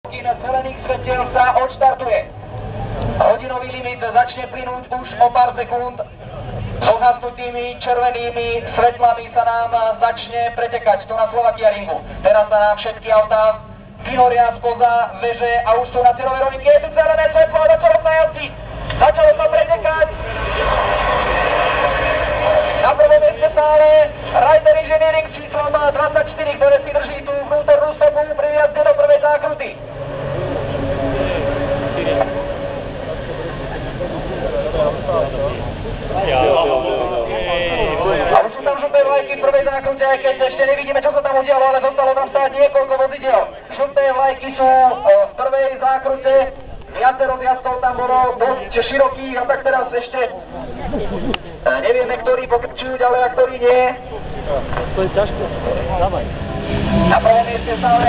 Zelených svetiel sa odštartuje. Hodinový limit začne plynúť už o pár sekúnd. S uhasnutými červenými svetlami sa nám začne pretekať to na Slovakia ringu. Teraz sa nám všetky autá vyhoria spoza veže a už sú na cieľovej rovinke. Je tu zelené svetlo a začalo sa jazdí. Začalo sa pretekať. Na prvom mieste stále Rider Engineering číslom 24, ktoré si drží tú vnútornú stopu pri jazde do prvej zákruty. A už sú tam žlté vlajky v prvej zákrute, aj keď ešte nevidíme, čo sa tam udialo, ale zostalo tam stáť niekoľko vozidiel. Žlté vlajky sú v prvej zákrute, viacero jazdcov tam bolo dosť širokých a tak teraz ešte nevieme, ktorí pokračujú ďalej a ktorí nie. To je ťažké, dávaj. Na prvom mieste stále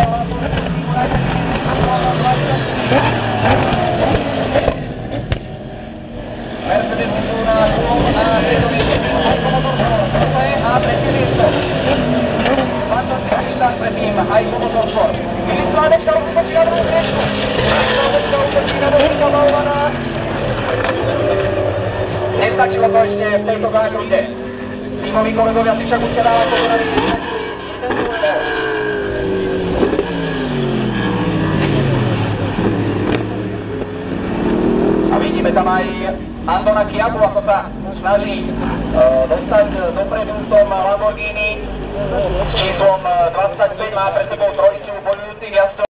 Mercedes sú na druhom a treťom mieste. A tretie miesto. Fantastický štart predtým Heiko Motorsport. Filip Slánečka útočí na druhú striežku. Slánečka útočí na Dominika Balvana. Nestačilo to ešte v tejto zákrute. Tímoví kolegovia si však určite dávajú pokonaný. A vidíme tam aj Antona Chiapu, ako sa snaží dostať dopredu v tom Lamborghini s číslom 25, má pred sebou trojicu bojujúcich jazdcov.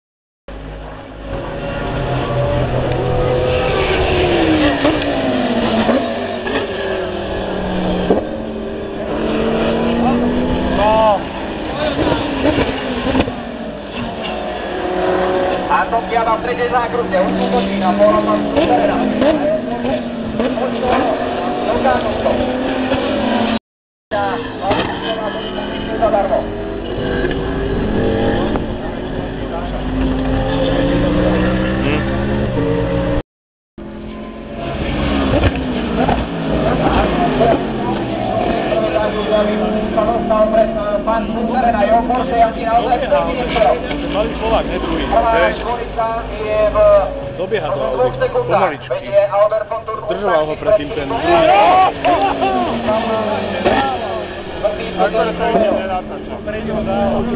Anton Chiapa v tretej zákrute, už útočí na Polapan Superena. Dokážu to. Zadarmo. Sa dostal pred pán Superena, jeho Porsche jazdí naozaj veľmi neskoro. Malý Slovák, ne druhý. Prvá školica je v dobieha to 2 sekundách. pomaličky. Držoval ho predtým ten druhý.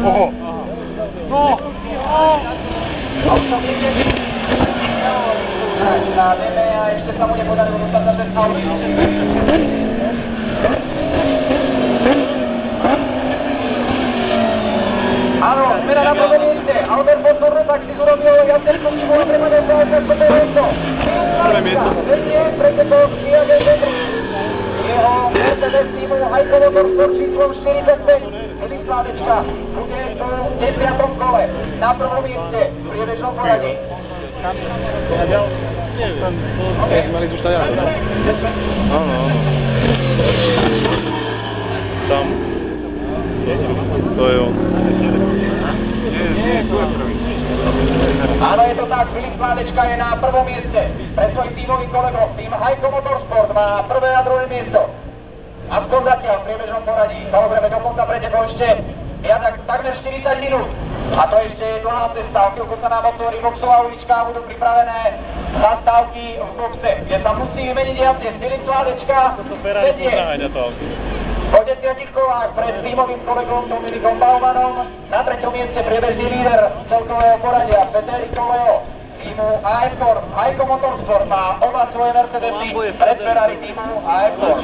Oho. No. Na DB a ešte sa mu nepodarilo dostať na ten auto. Áno, smera na prvom mieste. Albert Botorno tak si urobil jazderskú chybu a prepadol sa až na prvé miesto. Prvé miesto. Tretie, pretekol Kia G3. Jeho Mercedes týmu Heiko Motorsport číslom 45. Filip Slánečka bude v 9. kole. Na prvom mieste v priebežnom poradí. Mali tu štajá. Áno. Tam. To je on. Áno, je to tak, Filip Slánečka je na prvom mieste. Pre svojich tímových kolegov tým Heiko Motorsport má prvé a druhé miesto. Aspoň zatiaľ v priebežnom poradí. Samozrejme, do konca pretekol ešte viac takmer 40 minút. A to ešte je dlhá cesta. O chvíľku sa nám otvorí boxová ulička a budú pripravené zastávky v boxe, kde sa musí vymeniť jazdec. Filip Slánečka vedie po 10 kolách pred tímovým kolegom Dominikom Baumanom. Na treťom mieste priebežný líder celkového poradia Federico Leo týmu AF Corp. Heiko Motorsport má oba svoje Mercedesy pred Ferrari týmu AF Corp.